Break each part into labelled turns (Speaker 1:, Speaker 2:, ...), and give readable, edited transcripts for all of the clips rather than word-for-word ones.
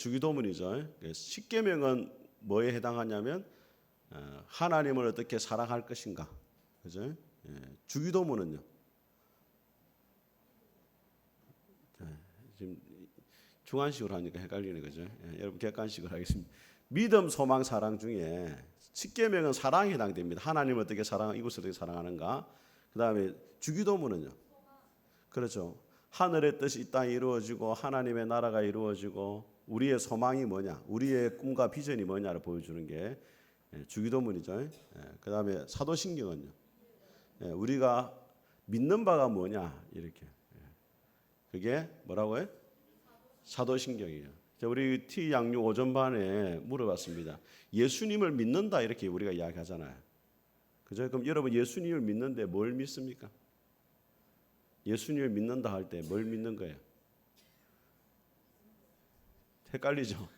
Speaker 1: 주기도문이죠. 십계명은 뭐에 해당하냐면 하나님을 어떻게 사랑할 것인가, 그죠? 주기도문은요. 지금 중한식으로 하니까 헷갈리는 거죠. 여러분 객관식으로 하겠습니다. 믿음, 소망, 사랑 중에 십계명은 사랑에 해당됩니다. 하나님을 어떻게 사랑, 이웃을 어떻게 사랑하는가. 그 다음에 주기도문은요. 그렇죠. 하늘의 뜻이 이 땅에 이루어지고 하나님의 나라가 이루어지고 우리의 소망이 뭐냐, 우리의 꿈과 비전이 뭐냐를 보여주는 게 주기도문이죠. 그 다음에 사도신경은요. 우리가 믿는 바가 뭐냐, 이렇게. 그게 뭐라고요? 사도신경이에요. 우리 T 양육 오전반에 물어봤습니다. 예수님을 믿는다 이렇게 우리가 이야기하잖아요. 그죠? 그럼 여러분 예수님을 믿는데 뭘 믿습니까? 예수님을 믿는다 할 때 뭘 믿는 거예요? 헷갈리죠?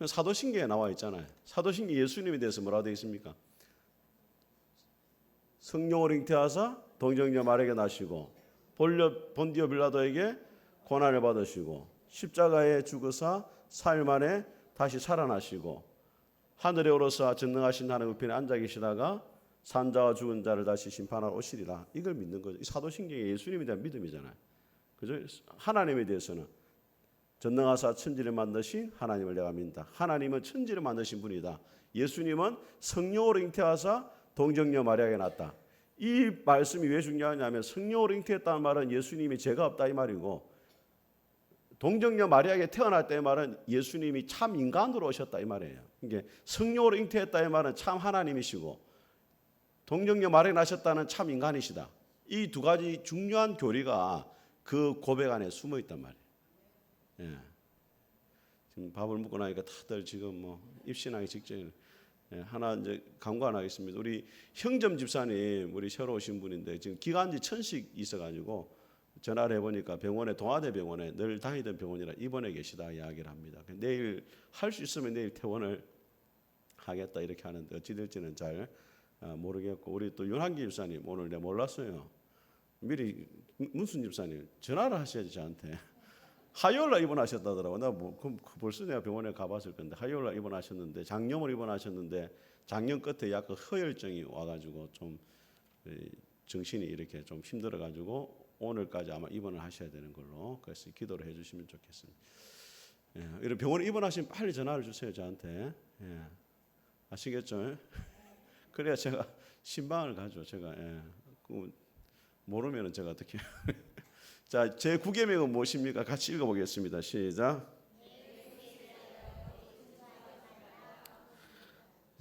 Speaker 1: 사도신경에 나와 있잖아요. 사도신경 예수님에 대해서 뭐라고 되어 있습니까? 성령으로 잉태하사 동정녀 마리아에게 나시고 본디오 빌라도에게 고난을 받으시고 십자가에 죽으사 사흘 만에 다시 살아나시고 하늘에 오르사 전능하신 하나님 우편에 앉아 계시다가 산자와 죽은 자를 다시 심판하러 오시리라. 이걸 믿는 거죠. 이 사도신경이 예수님에 대한 믿음이잖아요. 그죠? 하나님에 대해서는 전능하사 천지를 만드신 하나님을 내가 믿는다. 하나님은 천지를 만드신 분이다. 예수님은 성령으로 잉태하사 동정녀 마리아에게 낳았다. 이 말씀이 왜 중요하냐면 성령으로 잉태했다는 말은 예수님이 죄가 없다 이 말이고 동정녀 마리아에게 태어났다 이 말은 예수님이 참 인간으로 오셨다 이 말이에요. 이게 성령으로 잉태했다 이 말은 참 하나님이시고 동정녀 마리아에게 나셨다는 참 인간이시다. 이 두 가지 중요한 교리가 그 고백 안에 숨어 있단 말이에요. 예. 지금 밥을 먹고 나니까 다들 지금 뭐 입신하기 직전에 하나 이제 강구하겠습니다. 우리 형점 집사님, 우리 새로 오신 분인데 지금 기간지 천식 있어가지고 전화를 해보니까 병원에 동아대 병원에 늘 다니던 병원이라 입원해 계시다 이야기를 합니다. 내일 할 수 있으면 내일 퇴원을 하겠다 이렇게 하는데 어찌 될지는 잘 모르겠고 우리 또 윤한기 집사님 오늘 내가 몰랐어요. 미리 문순 집사님 전화를 하셔야지 저한테. 화요일날 입원하셨다더라고. 나 뭐 그럼 벌써 내가 병원에 가봤을 건데 화요일날 입원하셨는데 장염으로 입원하셨는데 장염 끝에 약간 허혈증이 와가지고 좀 정신이 이렇게 좀 힘들어가지고 오늘까지 아마 입원을 하셔야 되는 걸로 그래서 기도를 해주시면 좋겠습니다. 이런 병원에 입원하시면 빨리 전화를 주세요 저한테. 아시겠죠? 그래야 제가 신방을 가죠. 제가 모르면은 제가 어떻게? 자, 제 9계명은 무엇입니까? 같이 읽어보겠습니다. 시작.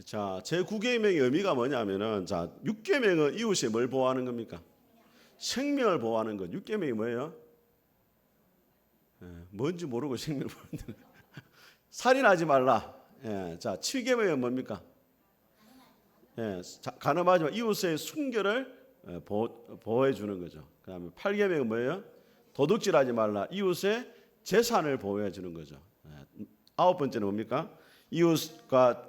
Speaker 1: 자, 제 9계명의 의미가 뭐냐면은 자, 6계명은 이웃에 뭘 보호하는 겁니까? 생명을 보호하는 것. 6계명이 뭐예요? 뭔지 모르고 생명을 보호하는 살인하지 말라. 자, 7계명은 뭡니까? 간음하지 말라. 이웃의 순결을 보호해 주는 거죠. 그다음에 8계명은 뭐예요? 도둑질하지 말라. 이웃의 재산을 보호해 주는 거죠. 9번째는 뭡니까? 이웃과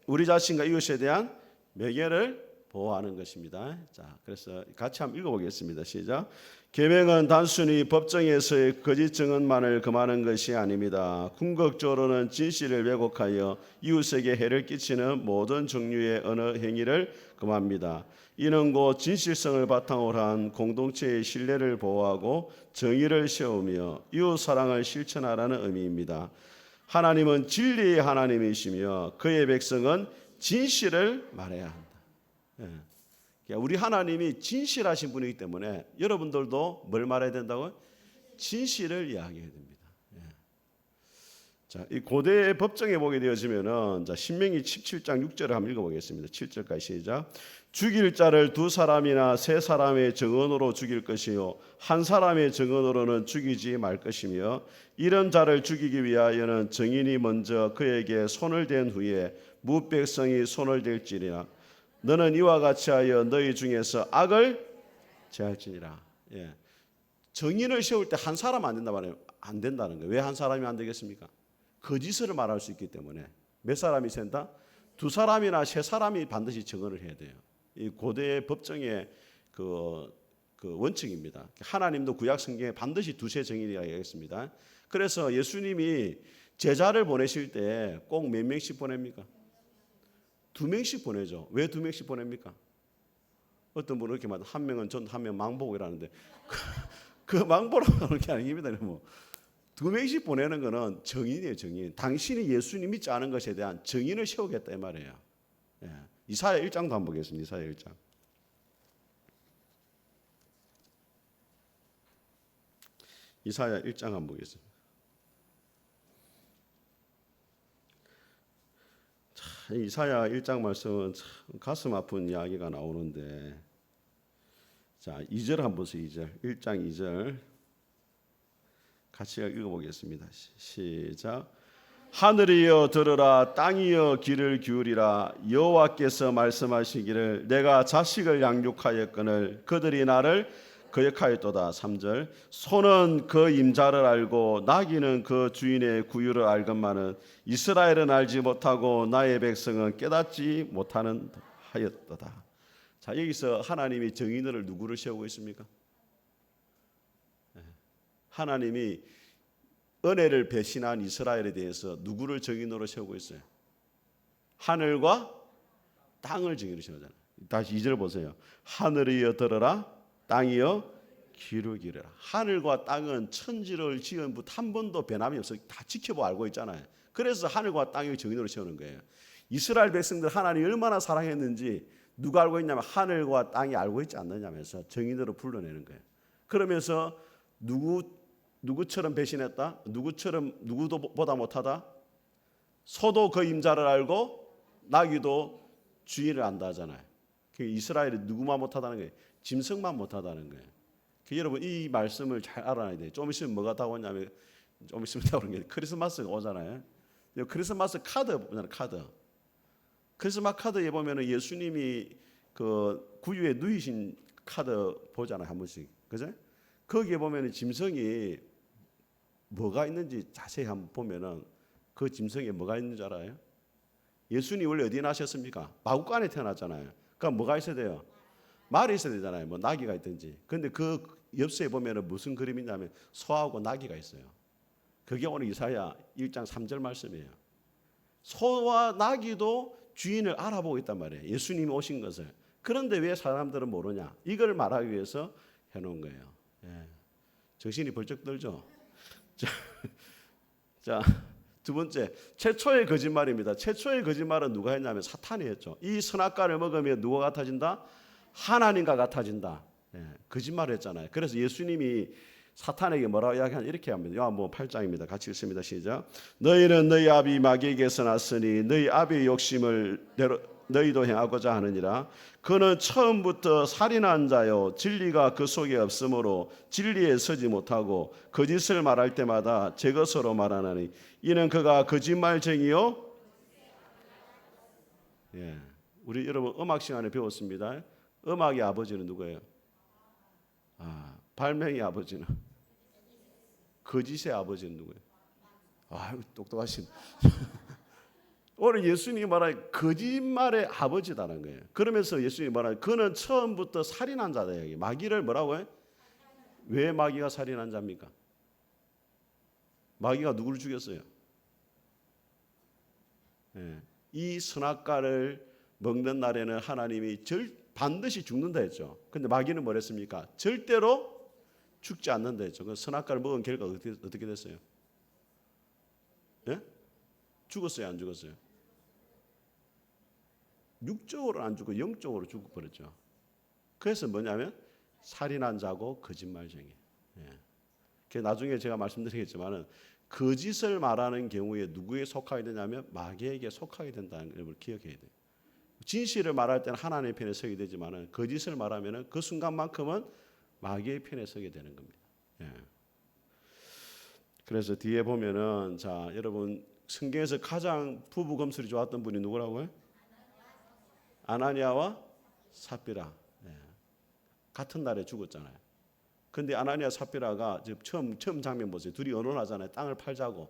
Speaker 1: 우리 자신과 이웃에 대한 매개를 보호하는 것입니다. 자, 그래서 같이 한번 읽어보겠습니다. 시작. 계명은 단순히 법정에서의 거짓 증언만을 금하는 것이 아닙니다. 궁극적으로는 진실을 왜곡하여 이웃에게 해를 끼치는 모든 종류의 언어 행위를 금합니다. 이는 곧 진실성을 바탕으로 한 공동체의 신뢰를 보호하고 정의를 세우며 이웃 사랑을 실천하라는 의미입니다. 하나님은 진리의 하나님이시며 그의 백성은 진실을 말해야 한다. 우리 하나님이 진실하신 분이기 때문에 여러분들도 뭘 말해야 된다고요? 진실을 이야기해야 됩니다. 자, 이 고대 법정에 보게 되어지면은 자, 신명기 17장 6절을 한번 읽어보겠습니다. 7절까지 시작. 죽일 자를 2사람이나 3사람의 증언으로 죽일 것이요 한 사람의 증언으로는 죽이지 말 것이며 이런 자를 죽이기 위하여는 증인이 먼저 그에게 손을 댄 후에 무백성이 손을 댈지니라. 너는 이와 같이 하여 너희 중에서 악을 제할지니라. 증인을 세울 때 한 사람 안 된다 말이에요. 안 된다는 거예요. 왜 한 사람이 안 되겠습니까? 거짓을 말할 수 있기 때문에. 몇 사람이 센다? 2사람이나 3사람이 반드시 증언을 해야 돼요. 이 고대 법정의 그 원칙입니다. 하나님도 구약 성경에 반드시 2세 증인이라고 얘기했습니다. 그래서 예수님이 제자를 보내실 때 꼭 몇 명씩 보냅니까? 2명씩 보내죠. 왜 2명씩 보냅니까? 어떤 분은 이렇게 한 명은 전, 한 명 망보고 이러는데 그 망보라고 하는 게 아닙니다. 뭐 2명씩 보내는 거는 정인이에요, 정인. 당신이 예수님 믿지 않은 것에 대한 정인을 세우겠다 이 말이에요. 예. 이사야 1장도 한번 보겠습니다. 이사야 1장. 이사야 1장 한번 보겠습니다. 이사야 1장 말씀은 참 가슴 아픈 이야기가 나오는데, 자 2절 한번 보세요. 2절 1장 2절 같이 읽어보겠습니다. 시작. 하늘이여 들으라, 땅이여 귀를 기울이라. 여호와께서 말씀하시기를 내가 자식을 양육하였거늘 그들이 나를 거역하였도다. 3절. 소는 그 임자를 알고 나귀는 그 주인의 구유를 알건만은 이스라엘은 알지 못하고 나의 백성은 깨닫지 못하는 하였도다. 자, 여기서 하나님이 정인을 누구를 세우고 있습니까? 하나님이 은혜를 배신한 이스라엘에 대해서 누구를 정인으로 세우고 있어요? 하늘과 땅을 정인으로 세우잖아요. 다시 2절 보세요. 하늘이여 들으라, 땅이여 귀를 기울여라. 하늘과 땅은 천지를 지은 분 한 번도 변함이 없어 다 지켜보고 알고 있잖아요. 그래서 하늘과 땅을 정인으로 세우는 거예요. 이스라엘 백성들 하나님이 얼마나 사랑했는지 누가 알고 있냐면 하늘과 땅이 알고 있지 않느냐면서 정인으로 불러내는 거예요. 그러면서 누구처럼 배신했다? 누구보다 못하다? 소도 그 임자를 알고 나귀도 주인을 안다 하잖아요. 이스라엘이 누구만 못하다는 거예요? 짐승만 못하다는 거예요. 여러분 이 말씀을 잘 알아야 돼요. 좀 있으면 뭐가 다오냐면 좀 있으면 다오는 게 크리스마스가 오잖아요. 크리스마스 카드 보잖아요. 크리스마스 카드에 보면은 예수님이 그 구유에 누이신 카드 보잖아요. 한 번씩. 그죠? 거기에 보면은 짐승이 뭐가 있는지 자세히 한번 보면은 그 짐승에 뭐가 있는 줄 알아요? 예수님 원래 어디에 나셨습니까? 마구간에 태어났잖아요. 그러니까 뭐가 있어야 돼요? 말이 있어야 되잖아요. 뭐 나귀가 있든지. 근데 그 엽서에 보면은 무슨 그림이냐면 소하고 나귀가 있어요. 그게 오늘 이사야 1장 3절 말씀이에요. 소와 나귀도 주인을 알아보고 있단 말이에요. 예수님이 오신 것을. 그런데 왜 사람들은 모르냐? 이걸 말하기 위해서 해놓은 거예요. 예. 정신이 벌쩍 들죠. 자, 두 번째, 최초의 거짓말입니다. 최초의 거짓말은 누가 했냐면 사탄이 했죠. 이 선악과를 먹으면 누가 같아진다? 하나님과 같아진다. 예, 거짓말을 했잖아요. 그래서 예수님이 사탄에게 뭐라고 이야기하냐 이렇게 합니다. 요한복음 8장입니다. 같이 읽습니다. 시작. 너희는 너희 아비 마귀에게서 났으니 너희 아비의 욕심을 너희도 행하고자 하느니라. 그는 처음부터 살인한 자요 진리가 그 속에 없으므로 진리에 서지 못하고 거짓을 말할 때마다 제 것으로 말하나니 이는 그가 거짓말쟁이요. 예, 우리 여러분 음악 시간에 배웠습니다. 음악의 아버지는 누구예요? 발명의 아버지는 거짓의 아버지는 누구예요? 똑똑하신. 오늘 예수님이 말하는 거짓말의 아버지다는 거예요. 그러면서 예수님이 말하는 그는 처음부터 살인한 자다. 마귀를 뭐라고 해? 왜 마귀가 살인한 자입니까? 마귀가 누구를 죽였어요? 예, 이 선악과를 먹는 날에는 하나님이 반드시 죽는다 했죠. 근데 마귀는 뭐랬습니까? 절대로 죽지 않는다 했죠. 그 선악과를 먹은 결과 어떻게 됐어요? 예? 죽었어요? 안 죽었어요? 육적으로 안 죽고 영적으로 죽어버렸죠. 그래서 뭐냐면 살인한 자고 거짓말쟁이. 예. 나중에 제가 말씀드리겠지만은 거짓을 말하는 경우에 누구에 속하게 되냐면 마귀에게 속하게 된다는 걸 기억해야 돼요. 진실을 말할 때는 하나님의 편에 서게 되지만은 거짓을 말하면은 그 순간만큼은 마귀의 편에 서게 되는 겁니다. 예. 그래서 뒤에 보면은 자 여러분 성경에서 가장 부부 검술이 좋았던 분이 누구라고요? 아나니아와 삽비라. 예. 같은 날에 죽었잖아요. 근데 아나니아 삽비라가 처음 장면 보세요. 둘이 언론하잖아요. 땅을 팔자고.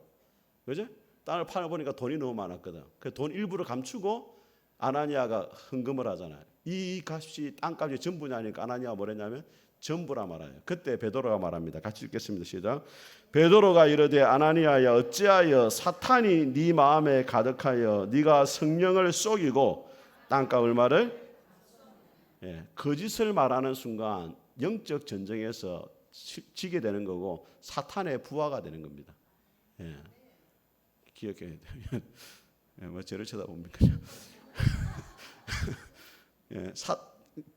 Speaker 1: 그죠? 땅을 팔아보니까 돈이 너무 많았거든. 그 돈 일부를 감추고 아나니아가 헌금을 하잖아요. 이 값이 땅값이 전부냐니까 아나니아가 뭐랬냐면 전부라 말아요. 그때 베드로가 말합니다. 같이 읽겠습니다. 시작. 베드로가 이르되 아나니아야 어찌하여 사탄이 네 마음에 가득하여 네가 성령을 속이고 땅값을 말을 거짓을 말하는 순간 영적 전쟁에서 지게 되는 거고 사탄의 부하가 되는 겁니다. 기억해야 돼요. 뭐 저를 쳐다봅니까?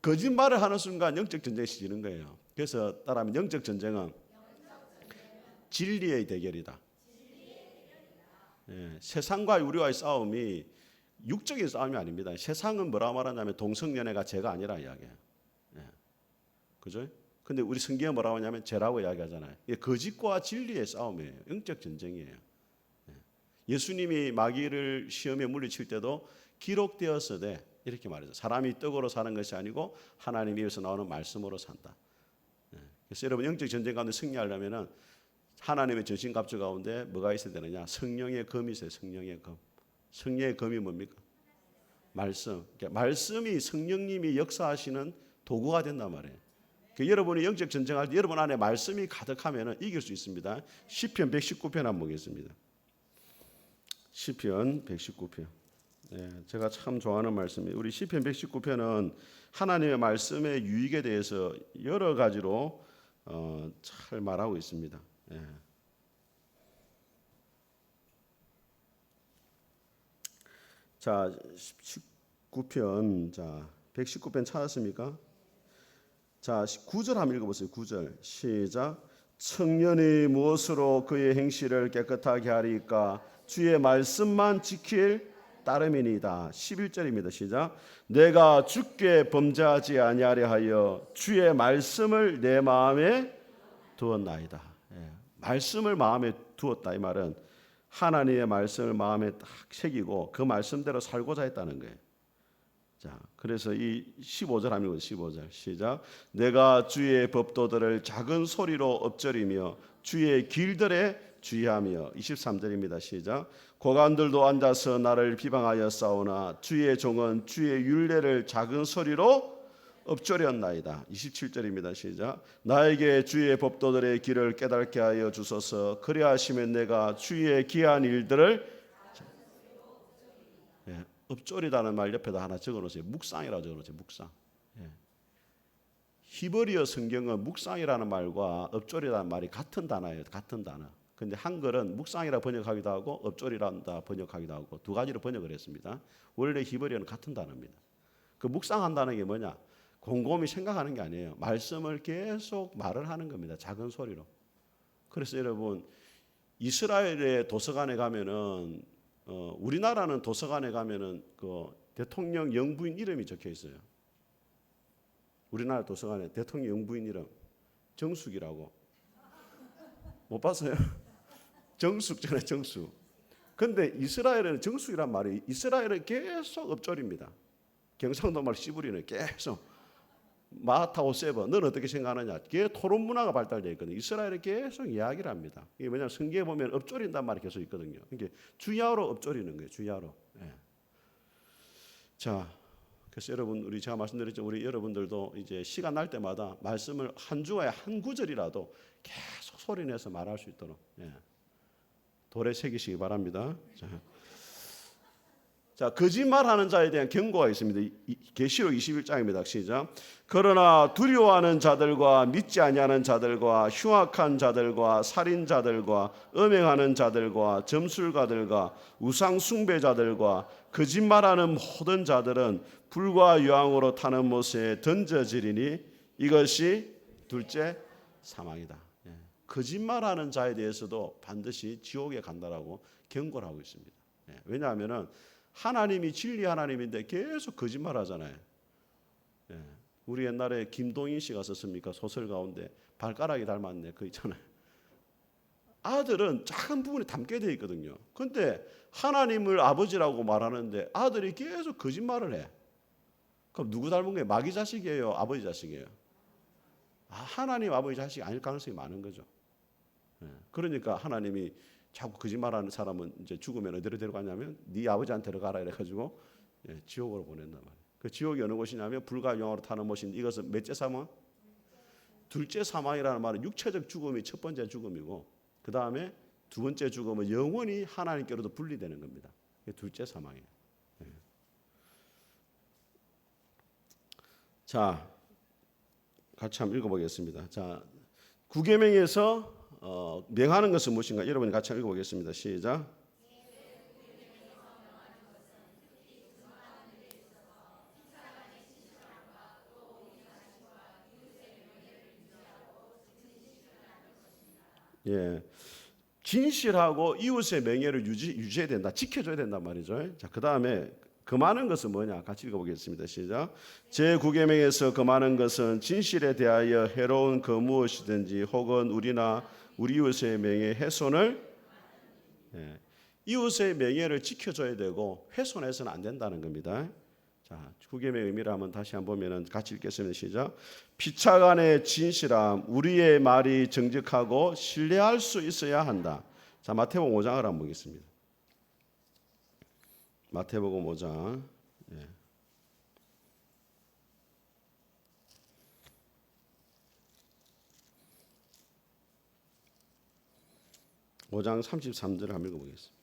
Speaker 1: 거짓말을 하는 순간 영적 전쟁이 시지는 거예요. 그래서 따라하면 영적 전쟁은 진리의 대결이다. 세상과 우리와의 싸움이 육적인 싸움이 아닙니다. 세상은 뭐라 말하냐면 동성연애가 죄가 아니라 이야기해요. 그죠? 근데 우리 성경에 뭐라고 하냐면 죄라고 이야기하잖아요. 이게 거짓과 진리의 싸움이에요. 영적 전쟁이에요. 예수님이 마귀를 시험에 물리칠 때도 기록되었으되 이렇게 말해서 사람이 떡으로 사는 것이 아니고 하나님 입에서 나오는 말씀으로 산다. 그래서 여러분 영적 전쟁 가운데 승리하려면은 하나님의 전신갑주 가운데 뭐가 있어야 되느냐? 성령의 검이 있어요. 성령의 검. 성령의 검이 뭡니까? 말씀. 그러니까 말씀이 성령님이 역사하시는 도구가 된단 말이에요. 그러니까 여러분이 영적 전쟁할 때 여러분 안에 말씀이 가득하면은 이길 수 있습니다. 시편 119편 한번 보겠습니다. 시편 119편. 제가 참 좋아하는 말씀이에요. 우리 시편 119편은 하나님의 말씀의 유익에 대해서 여러 가지로 잘 말하고 있습니다. 자, 19편. 자, 119편 찾았습니까? 자, 9절 한번 읽어보세요. 9절 시작. 청년이 무엇으로 그의 행실을 깨끗하게 하리까? 주의 말씀만 지킬 따름이니이다. 11절입니다. 시작. 내가 주께 범죄하지 아니하려 하여 주의 말씀을 내 마음에 두었나이다. 말씀을 마음에 두었다. 이 말은 하나님의 말씀을 마음에 딱 새기고 그 말씀대로 살고자 했다는 거예요. 자, 그래서 이 15절 하면 15절 시작. 내가 주의 법도들을 작은 소리로 엎저리며 주의 길들에 주의하며 23절입니다. 시작. 고관들도 앉아서 나를 비방하여 싸우나 주의 종은 주의 율례를 작은 소리로 엎조렸나이다. 27절입니다. 시작. 나에게 주의 법도들의 길을 깨닫게 하여 주소서. 그리하시면 내가 주의 기한 일들을 엎조리다는 말 옆에다 하나 적어놓으세요. 묵상이라고 적어놓으세요. 묵상. 히브리어 성경은 묵상이라는 말과 엎조리라는 말이 같은 단어예요. 같은 단어. 근데 한글은 묵상이라 번역하기도 하고 엎조리란다 번역하기도 하고 두 가지로 번역을 했습니다. 원래 히브리어는 같은 단어입니다. 그 묵상한다는 게 뭐냐? 곰곰이 생각하는 게 아니에요. 말씀을 계속 말을 하는 겁니다. 작은 소리로. 그래서 여러분 이스라엘의 도서관에 가면은 우리나라는 도서관에 가면은 그 대통령 영부인 이름이 적혀 있어요. 우리나라 도서관에 대통령 영부인 이름 정숙이라고. 못 봤어요? 정숙잖아요. 정숙. 근데 이스라엘에는 정숙이란 말이 이스라엘은 계속 엎조립니다. 경상도 말 씨부리는 계속 마타오 세버. 너는 어떻게 생각하느냐? 그게 토론 문화가 발달되어 있거든요. 이스라엘은 계속 이야기를 합니다. 이게 왜냐하면 성경에 보면 엎조린단 말이 계속 있거든요. 이게 주야로 엎조리는 거예요. 주야로. 자, 그래서 여러분 우리 제가 말씀드렸죠. 우리 여러분들도 이제 시간 날 때마다 말씀을 한 주에 한 구절이라도 계속 소리내서 말할 수 있도록 돌에 새기시기 바랍니다. 자, 거짓말하는 자에 대한 경고가 있습니다. 계시록 21장입니다. 시작. 그러나 두려워하는 자들과 믿지 아니하는 자들과 흉악한 자들과 살인자들과 음행하는 자들과 점술가들과 우상 숭배자들과 거짓말하는 모든 자들은 불과 유황으로 타는 못에 던져지리니 이것이 둘째 사망이다. 거짓말하는 자에 대해서도 반드시 지옥에 간다라고 경고를 하고 있습니다. 왜냐하면은 하나님이 진리 하나님인데 계속 거짓말하잖아요. 우리 옛날에 김동인 씨가 썼습니까? 소설 가운데 발가락이 닮았네. 그 있잖아요. 아들은 작은 부분이 담게 되어 있거든요. 그런데 하나님을 아버지라고 말하는데 아들이 계속 거짓말을 해. 그럼 누구 닮은 거예요? 마귀 자식이에요? 아버지 자식이에요? 하나님 아버지 자식이 아닐 가능성이 많은 거죠. 그러니까 하나님이 자꾸 거짓말하는 사람은 이제 죽으면 어디로 데려가냐면 네 아버지한테로 가라 이래가지고 지옥으로 보낸단 말이에요. 그 지옥이 어느 곳이냐면 불과 영화로 타는 못인데 이것은 몇째 사망? 둘째 사망이라는 말은 육체적 죽음이 첫 번째 죽음이고 그 다음에 두 번째 죽음은 영원히 하나님께로도 분리되는 겁니다. 이게 둘째 사망이에요. 자, 같이 한번 읽어보겠습니다. 자, 구계명에서 명하는 것은 무엇인가? 여러분이 같이 한번 읽어보겠습니다. 시작. 예, 진실하고 이웃의 명예를 유지해야 된다, 지켜줘야 된단 말이죠. 자, 그 다음에 금하는 것은 뭐냐? 같이 읽어보겠습니다. 시작. 제9계명에서 금하는 것은 진실에 대하여 해로운 그 무엇이든지 혹은 우리나 우리 이웃의 명예 훼손을 이웃의 명예를 지켜줘야 되고 훼손해서는 안 된다는 겁니다. 자, 9계명의 의미를 한번 다시 한번 보면은 같이 읽겠습니다. 시작. 피차간의 진실함, 우리의 말이 정직하고 신뢰할 수 있어야 한다. 자, 마태복음 5장을 한번 보겠습니다. 마태복음 5장 5장 33절을 한번 읽어보겠습니다.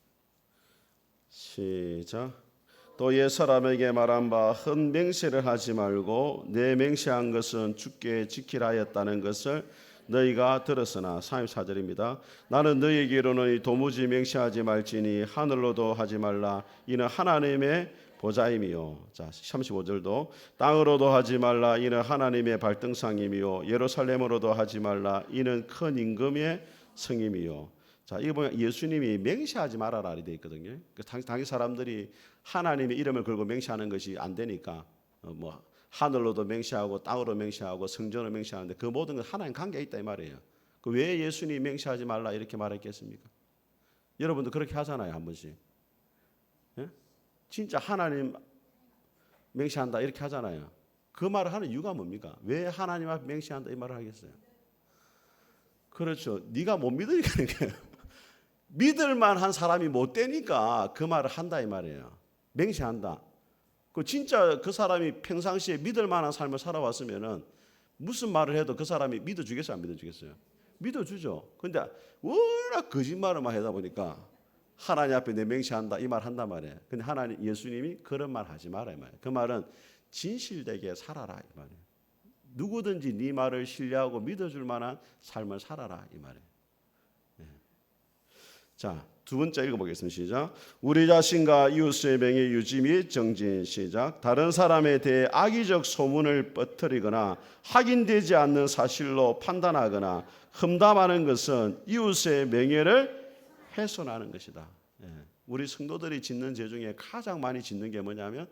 Speaker 1: 시작. 또 옛 사람에게 말한 바 헛 맹세를 하지 말고 내 맹세한 것은 주께 지키라 하였다는 것을 너희가 들었으나 34절입니다. 나는 너희에게 이르노니 도무지 맹세하지 말지니 하늘로도 하지 말라 이는 하나님의 보좌임이요. 자, 35절도 땅으로도 하지 말라 이는 하나님의 발등상임이요 예루살렘으로도 하지 말라 이는 큰 임금의 성임이요. 자, 이거 보면 예수님이 맹세하지 말아라 이렇게 돼 있거든요. 당시 사람들이 하나님의 이름을 걸고 맹세하는 것이 안 되니까 뭐 하늘로도 맹세하고 땅으로 맹세하고 성전으로 맹세하는데 그 모든 건 하나님 관계에 있다 이 말이에요. 그 왜 예수님이 맹세하지 말라 이렇게 말했겠습니까? 여러분도 그렇게 하잖아요, 한 번씩. 예? 진짜 하나님 맹세한다 이렇게 하잖아요. 그 말을 하는 이유가 뭡니까? 왜 하나님 앞에 맹세한다 이 말을 하겠어요? 그렇죠. 네가 못 믿으니까 그래요. 믿을 만한 사람이 못 되니까 그 말을 한다 이 말이에요. 맹세한다. 그 진짜 그 사람이 평상시에 믿을 만한 삶을 살아왔으면은 무슨 말을 해도 그 사람이 믿어주겠어요, 안 믿어주겠어요? 믿어주죠. 근데 워낙 거짓말을 막 하다 보니까 하나님 앞에 내 맹세한다 이 말 한단 말이에요. 근데 하나님 예수님이 그런 말 하지 마라 이 말이에요. 그 말은 진실되게 살아라 이 말이에요. 누구든지 네 말을 신뢰하고 믿어줄 만한 삶을 살아라 이 말이에요. 자, 두 번째 읽어보겠습니다. 시작. 우리 자신과 이웃의 명예 유지 및 정진. 시작. 다른 사람에 대해 악의적 소문을 퍼뜨리거나 확인되지 않는 사실로 판단하거나 험담하는 것은 이웃의 명예를 훼손하는 것이다. 우리 성도들이 짓는 죄 중에 가장 많이 짓는 게 뭐냐면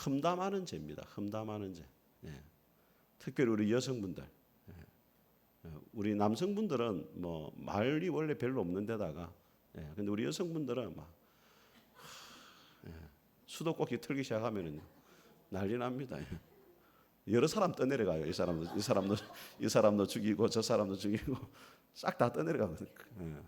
Speaker 1: 험담하는 죄입니다. 험담하는 죄. 특별히 우리 여성분들. 우리 남성분들은 뭐 말이 원래 별로 없는 데다가 근데 우리 여성분들은 막 수도꼭지 틀기 시작하면은 난리 납니다. 여러 사람 떠내려가요. 이 사람도 죽이고 저 사람도 죽이고 싹 다 떠내려가거든요.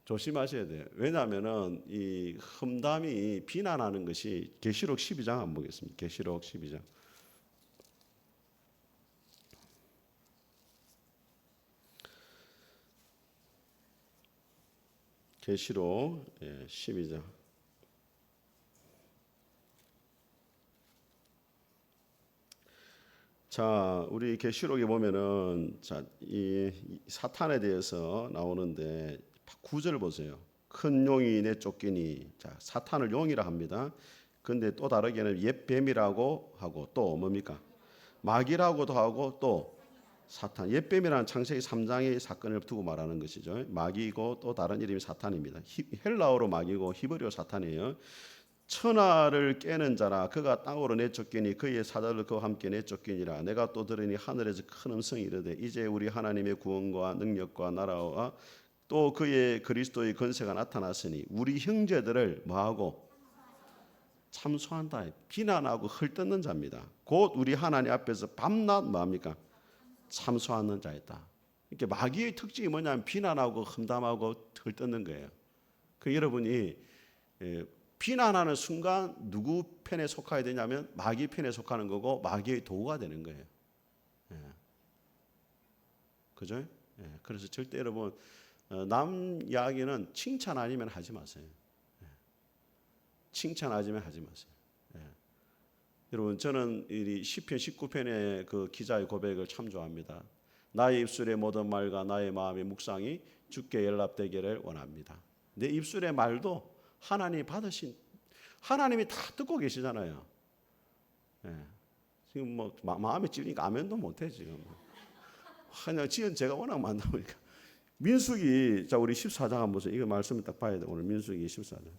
Speaker 1: 조심하셔야 돼요. 왜냐하면은 이 험담이 비난하는 것이 계시록 12장 한번 보겠습니다. 계시록 12장. 계시록 12장. 자, 우리 계시록에 보면은 자, 이 사탄에 대해서 나오는데 9절 보세요. 큰 용이 내 쫓기니. 자, 사탄을 용이라 합니다. 근데 또 다르게는 옛 뱀이라고 하고 또 뭡니까? 마귀라고도 하고 또 사탄, 옛뱀이라는 창세기 3장의 사건을 두고 말하는 것이죠. 마귀고 또 다른 이름이 사탄입니다. 헬라어로 마귀고 히브리어 사탄이에요. 천하를 깨는 자라 그가 땅으로 내쫓기니 그의 사자들 그와 함께 내쫓기니라. 내가 또 들으니 하늘에서 큰 음성이 이르되 이제 우리 하나님의 구원과 능력과 나라와 또 그의 그리스도의 권세가 나타났으니 우리 형제들을 뭐하고 참소한다. 비난하고 헐뜯는 자입니다. 곧 우리 하나님 앞에서 밤낮 뭐합니까? 참소하는 자였다. 이렇게 마귀의 특징이 뭐냐면 비난하고 험담하고 헐뜯는 거예요. 그 여러분이 비난하는 순간 누구 편에 속해야 되냐면 마귀 편에 속하는 거고 마귀의 도구가 되는 거예요. 그죠? 예, 그래서 절대 여러분 남 이야기는 칭찬 아니면 하지 마세요. 예, 칭찬 아니면 하지 마세요. 예. 여러분 저는 이 시편 19편의 그 기자의 고백을 참 좋아합니다. 나의 입술의 모든 말과 나의 마음의 묵상이 주께 연락되기를 원합니다. 내 입술의 말도 하나님이 받으신, 하나님이 다 듣고 계시잖아요. 예. 지금 뭐 마음에 찔리니까 아멘도 못해 지금. 그냥 지은 제가 워낙 많다 보니까. 민수기, 자 우리 14장 한번 보세요. 이거 말씀을 딱 봐야 돼. 오늘 민수기 14장.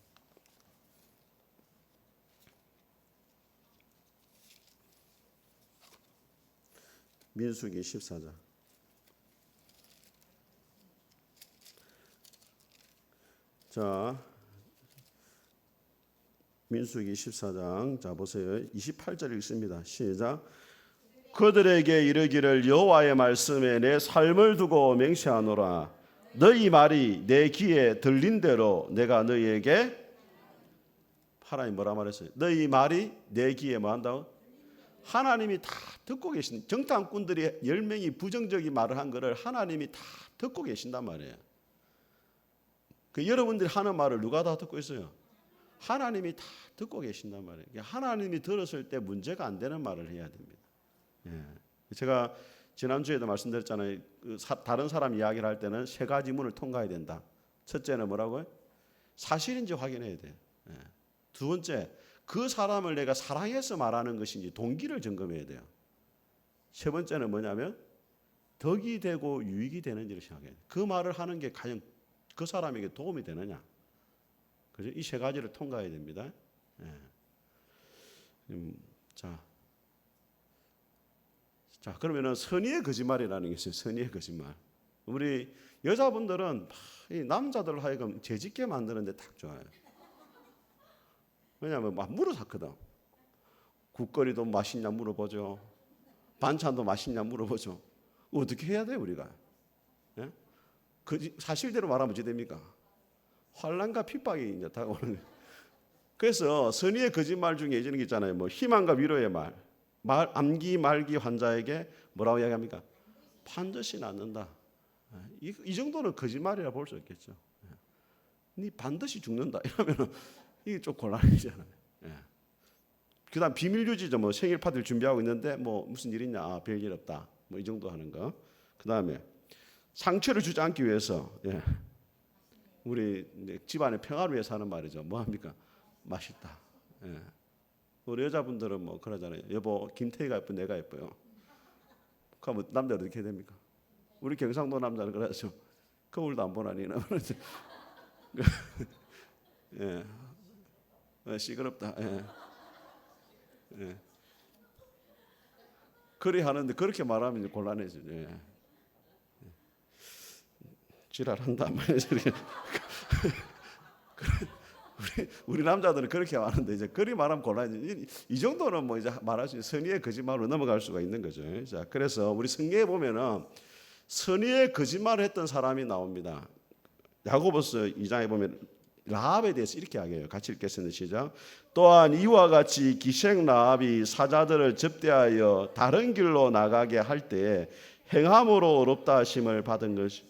Speaker 1: 민수기 14장. 자, 민수기 14장. 자, 보세요. 28절 읽습니다. 시작. 그들에게 이르기를 여호와의 말씀에 내 삶을 두고 맹세하노라. 너희 말이 내 귀에 들린 대로 내가 너희에게, 하나님 뭐라 말했어요? 너희 말이 내 귀에 뭐 한다고? 하나님이 다 듣고 계신, 정탐꾼들이 10명이 부정적인 말을 한 거를 하나님이 다 듣고 계신단 말이에요. 그 여러분들이 하는 말을 누가 다 듣고 있어요? 하나님이 다 듣고 계신단 말이에요. 하나님이 들었을 때 문제가 안 되는 말을 해야 됩니다. 예. 제가 지난주에도 말씀드렸잖아요. 다른 사람 이야기를 할 때는 세 가지 문을 통과해야 된다. 첫째는 뭐라고요? 사실인지 확인해야 돼요. 예. 두 번째, 그 사람을 내가 사랑해서 말하는 것인지 동기를 점검해야 돼요. 세 번째는 뭐냐면 덕이 되고 유익이 되는지를 생각해야 돼요. 그 말을 하는 게 과연 그 사람에게 도움이 되느냐. 그죠? 이 세 가지를 통과해야 됩니다. 예. 자, 그러면은 선의의 거짓말이라는 게 있어요. 선의의 거짓말. 우리 여자분들은 이 남자들 하여금 죄짓게 만드는데 딱 좋아요. 왜냐하면 막 물어봤거든. 국거리도 맛있냐 물어보죠. 반찬도 맛있냐 물어보죠. 어떻게 해야 돼요 우리가? 예? 사실대로 말하면 어찌 됩니까? 환난과 핍박이 이제 다가오는 거예요. 그래서 선의의 거짓말 중에 예전에 있잖아요. 뭐 희망과 위로의 말. 암기 말기 환자에게 뭐라고 이야기합니까? 반드시 낫는다. 이 정도는 거짓말이라 볼 수 있겠죠. 네 반드시 죽는다 이러면은 이게 좀 곤란해지잖아요. 그다음 비밀 유지죠. 뭐 생일 파티를 준비하고 있는데 뭐 무슨 일 있냐? 아, 별일 없다. 뭐 이 정도 하는 거. 그다음에 상처를 주지 않기 위해서 우리 집안의 평화를 위해서 하는 말이죠. 뭐 합니까? 맛있다. 우리 여자분들은 뭐 그러잖아요. 여보 김태희가 예뻐 내가 예뻐요. 그러면 남자들 어떻게 됩니까? 우리 경상도 남자는 그러죠. 거울도 안 보나니 예. 시끄럽다. 예. 그리 하는데 그렇게 말하면 곤란해지죠. 예. 지랄한다. 우리 남자들은 그렇게 하는데 이제 그리 말하면 곤란해지. 이 정도는 뭐 이제 말할 수 있는 선의의 거짓말로 넘어갈 수가 있는 거죠. 자, 그래서 우리 성경에 보면은 선의의 거짓말을 했던 사람이 나옵니다. 야고보서 2장에 보면 라합에 대해서 이렇게 이야기해요. 같이 읽겠습니다. 시작. 또한 이와 같이 기생 라합이 사자들을 접대하여 다른 길로 나가게 할 때 행함으로 어렵다 하심을 받은 것이.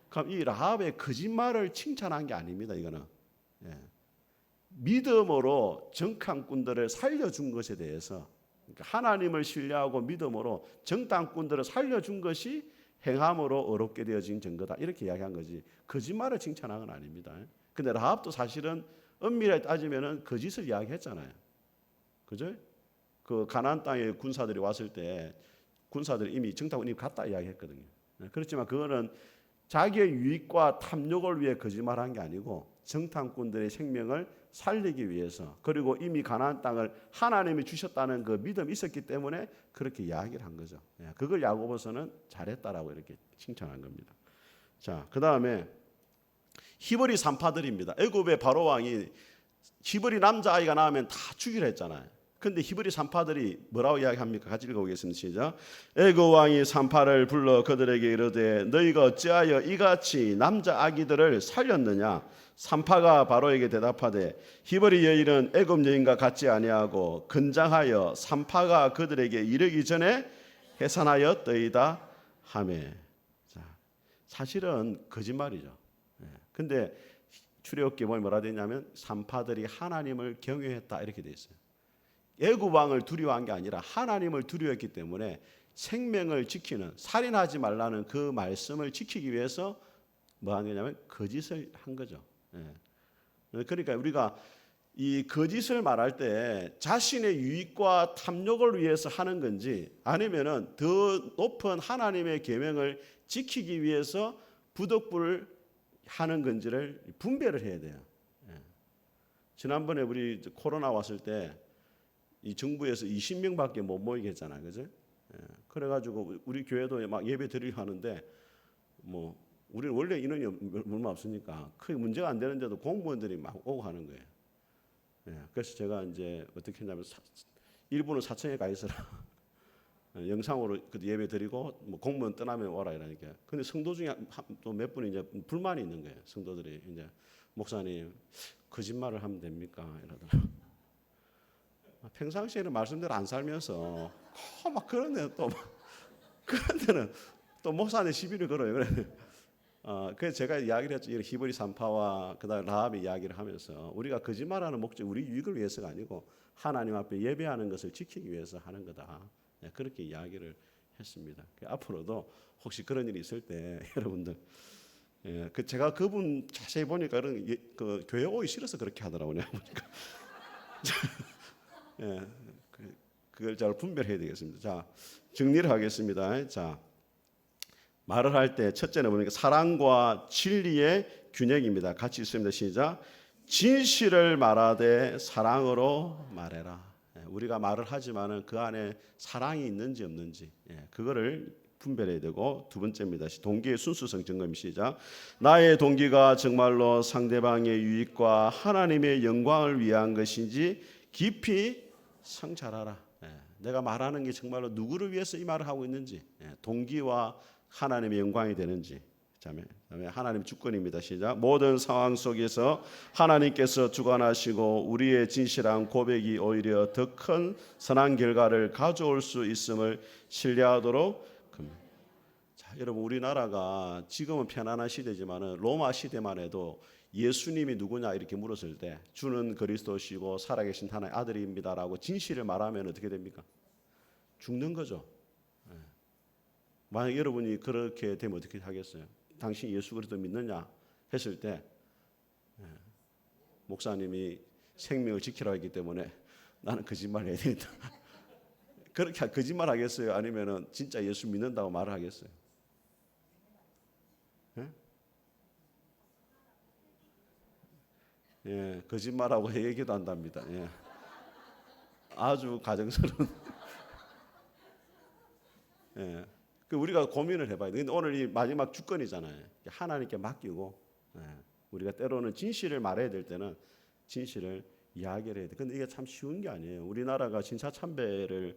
Speaker 1: 그럼 이 라합의 거짓말을 칭찬한 게 아닙니다. 이거는. 믿음으로 정탐꾼들을 살려준 것에 대해서, 그러니까 하나님을 신뢰하고 믿음으로 정탐꾼들을 살려준 것이 행함으로 어렵게 되어진 증거다. 이렇게 이야기한 거지. 거짓말을 칭찬한 건 아닙니다. 근데 라합도 사실은 엄밀하게 따지면은 거짓을 이야기했잖아요. 그죠? 그 가나안 땅에 군사들이 왔을 때 군사들이 이미 정탐꾼 이미 갔다 이야기했거든요. 그렇지만 그거는 자기의 유익과 탐욕을 위해 거짓말한 게 아니고 정탐꾼들의 생명을 살리기 위해서, 그리고 이미 가나안 땅을 하나님이 주셨다는 그 믿음이 있었기 때문에 그렇게 이야기를 한 거죠. 그걸 야고보서는 잘했다라고 이렇게 칭찬한 겁니다. 자, 그 다음에 히브리 산파들입니다. 애굽의 바로 왕이 히브리 남자아이가 나오면 다 죽이려 했잖아요. 근데 히브리 산파들이 뭐라고 이야기합니까? 같이 읽어보겠습니다. 시작. 애굽 왕이 산파를 불러 그들에게 이르되 너희가 어찌하여 이같이 남자 아기들을 살렸느냐? 산파가 바로에게 대답하되 히브리 여인은 애굽 여인과 같지 아니하고 건장하여 산파가 그들에게 이르기 전에 해산하였더이다 하매. 사실은 거짓말이죠. 근데 출애굽기에 보면 뭐라 되냐면 산파들이 하나님을 경외했다 이렇게 돼 있어요. 애굽 왕을 두려워한 게 아니라 하나님을 두려워했기 때문에 생명을 지키는, 살인하지 말라는 그 말씀을 지키기 위해서 뭐 한 거냐면 거짓을 한 거죠. 그러니까 우리가 이 거짓을 말할 때 자신의 유익과 탐욕을 위해서 하는 건지 아니면은 더 높은 하나님의 계명을 지키기 위해서 부득불을 하는 건지를 분별을 해야 돼요. 지난번에 우리 코로나 왔을 때 이 정부에서 20명밖에 못 모이게 했잖아요, 그죠? 그래가지고 우리 교회도 막 예배 드리려 하는데 뭐 우리는 원래 인원이 얼마 없으니까 크게 문제가 안 되는데도 공무원들이 막 오고 하는 거예요. 그래서 제가 이제 어떻게 했냐면 일부는 사청에 가 있어라. 영상으로 예배 드리고 뭐 공무원 떠나면 오라 이러니까. 근데 성도 중에 또 몇 분이 이제 불만이 있는 거예요. 성도들이 이제 목사님 거짓말을 하면 됩니까? 이러더라고요. 평상시에는 말씀대로 안 살면서 막 그런 데는 또 그런 데는 또 목사한테 시비를 걸어요. 그래서 제가 이야기를 했죠. 히브리 산파와 그다음 라합의 이야기를 하면서 우리가 거짓말하는 목적 우리 유익을 위해서가 아니고 하나님 앞에 예배하는 것을 지키기 위해서 하는 거다. 그렇게 이야기를 했습니다. 앞으로도 혹시 그런 일이 있을 때 여러분들 제가 그분 자세히 보니까 그 교회 오기 싫어서 그렇게 하더라고요. 보니까 그걸 잘 분별해야 되겠습니다. 자, 정리를 하겠습니다. 자, 말을 할 때 첫째는 보니까 사랑과 진리의 균형입니다. 같이 있습니다. 시작. 진실을 말하되 사랑으로 말해라. 우리가 말을 하지만은 그 안에 사랑이 있는지 없는지 그거를 분별해야 되고, 두 번째입니다. 동기의 순수성 점검. 시작. 나의 동기가 정말로 상대방의 유익과 하나님의 영광을 위한 것인지 깊이 성찰하라. 내가 말하는 게 정말로 누구를 위해서 이 말을 하고 있는지, 동기와 하나님의 영광이 되는지. 그다음에 하나님 주권입니다. 시작. 모든 상황 속에서 하나님께서 주관하시고 우리의 진실한 고백이 오히려 더 큰 선한 결과를 가져올 수 있음을 신뢰하도록 합니다. 자, 여러분 우리나라가 지금은 편안한 시대지만은 로마 시대만 해도 예수님이 누구냐 이렇게 물었을 때 주는 그리스도시고 살아계신 하나님의 아들입니다라고 진실을 말하면 어떻게 됩니까? 죽는 거죠. 만약 여러분이 그렇게 되면 어떻게 하겠어요? 당신 예수 그리스도 믿느냐 했을 때 목사님이 생명을 지키라 했기 때문에 나는 거짓말 해야 된다. 그렇게 거짓말 하겠어요? 아니면은 진짜 예수 믿는다고 말을 하겠어요? 거짓말하고 얘기도 한답니다. 아주 가정스러운. 우리가 고민을 해봐야 돼. 근데 오늘 이 마지막 주권이잖아요. 하나님께 맡기고 우리가 때로는 진실을 말해야 될 때는 진실을 이야기를 해야 돼. 근데 이게 참 쉬운 게 아니에요. 우리나라가 신사참배를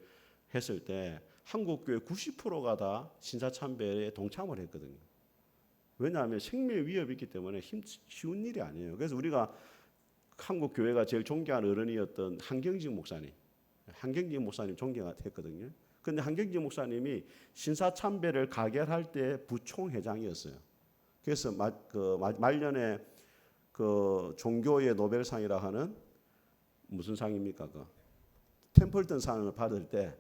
Speaker 1: 했을 때 한국 교회 90%가 다 신사참배에 동참을 했거든요. 왜냐하면 생명의 위협이 있기 때문에 쉬운 일이 아니에요. 그래서 우리가 한국 교회가 제일 존경하는 어른이었던 한경직 목사님 존경했거든요. 근데 한경직 목사님이 신사참배를 가결할 때 부총회장이었어요. 그래서 말년에 그 종교의 노벨상이라 하는 무슨 상입니까? 그 템플턴 상을 받을 때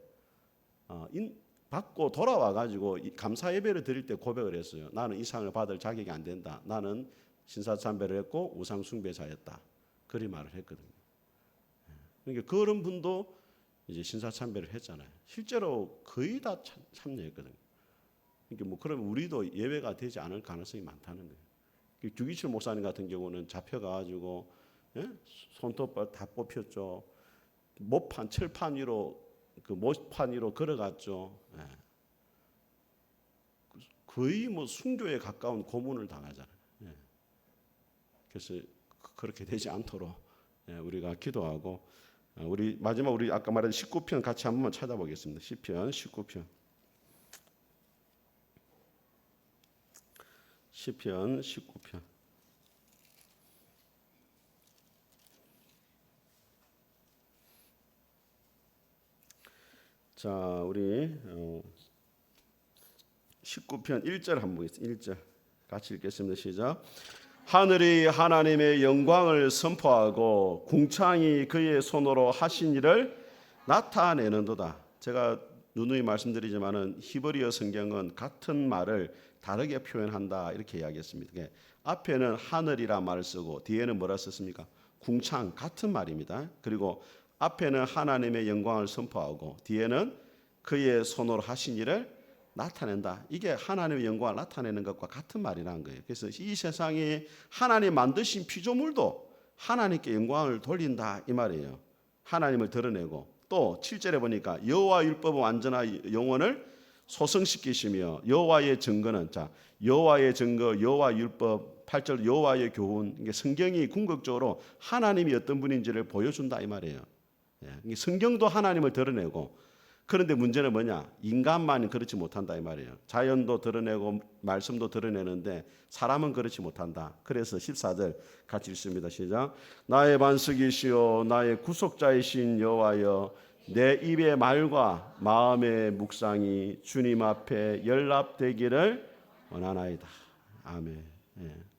Speaker 1: 받고 돌아와 가지고 감사 예배를 드릴 때 고백을 했어요. 나는 이 상을 받을 자격이 안 된다. 나는 신사참배를 했고 우상 숭배자였다. 그리 말을 했거든요. 그러니까 그런 분도 이제 신사참배를 했잖아요. 실제로 거의 다 참여했거든요. 그러니까 뭐 그러면 우리도 예외가 되지 않을 가능성이 많다는 거예요. 주기철 목사님 같은 경우는 잡혀가지고 손톱발 다 뽑혔죠. 모판 철판 위로 그 모판 위로 걸어갔죠. 거의 뭐 순교에 가까운 고문을 당하잖아요. 그래서 그렇게 되지 않도록 우리가 기도하고, 우리 마지막 우리 아까 말한 19편 같이 한번 찾아보겠습니다. 시편 19편. 시편 19편. 자, 우리 19편 1절 한번 보겠습니다. 1절. 같이 읽겠습니다. 시작. 하늘이 하나님의 영광을 선포하고 궁창이 그의 손으로 하신 일을 나타내는도다. 제가 누누이 말씀드리지만은 히브리어 성경은 같은 말을 다르게 표현한다 이렇게 이야기했습니다. 앞에는 하늘이란 말을 쓰고 뒤에는 뭐라 썼습니까? 궁창, 같은 말입니다. 그리고 앞에는 하나님의 영광을 선포하고 뒤에는 그의 손으로 하신 일을 나타낸다. 이게 하나님의 영광을 나타내는 것과 같은 말이라는 거예요. 그래서 이 세상에 하나님 만드신 피조물도 하나님께 영광을 돌린다 이 말이에요. 하나님을 드러내고 또 7절에 보니까 여호와 율법은 완전한 영혼을 소성시키시며 여호와의 증거는 여호와의 증거, 여호와 율법 8절 여호와의 교훈. 이게 성경이 궁극적으로 하나님이 어떤 분인지를 보여준다 이 말이에요. 성경도 하나님을 드러내고 그런데 문제는 뭐냐? 인간만 그렇지 못한다 이 말이에요. 자연도 드러내고 말씀도 드러내는데 사람은 그렇지 못한다. 그래서 14절 같이 읽습니다. 시작. 나의 반석이시오 나의 구속자이신 여호와여 내 입의 말과 마음의 묵상이 주님 앞에 연락되기를 원하나이다. 아멘.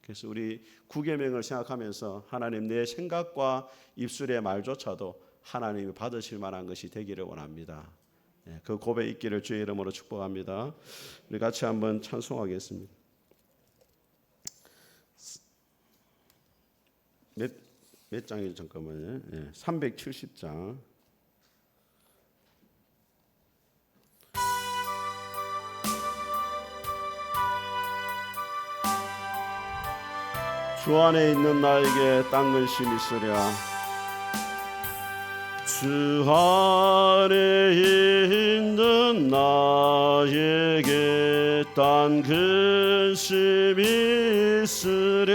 Speaker 1: 그래서 우리 구계명을 생각하면서 하나님 내 생각과 입술의 말조차도 하나님이 받으실 만한 것이 되기를 원합니다. 그 고백 있기를 주의 이름으로 축복합니다. 우리 같이 한번 찬송하겠습니다. 몇 장이죠? 잠깐만요. 370장. 주 안에 있는 나에게 딴 근심 있으랴. 주 안에 있는 나에게 딴 근심 있으랴.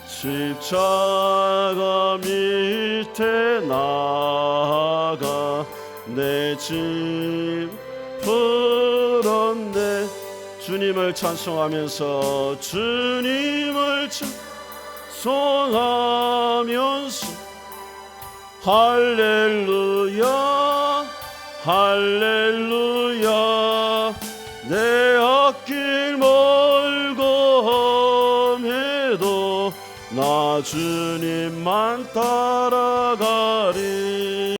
Speaker 1: 십자가 밑에 나아가 내 짐 풀었네. 주님을 찬송하면서 주님을 찬송하면서 할렐루야 할렐루야 내 앞길 멀고 험해도 나 주님만 따라가리.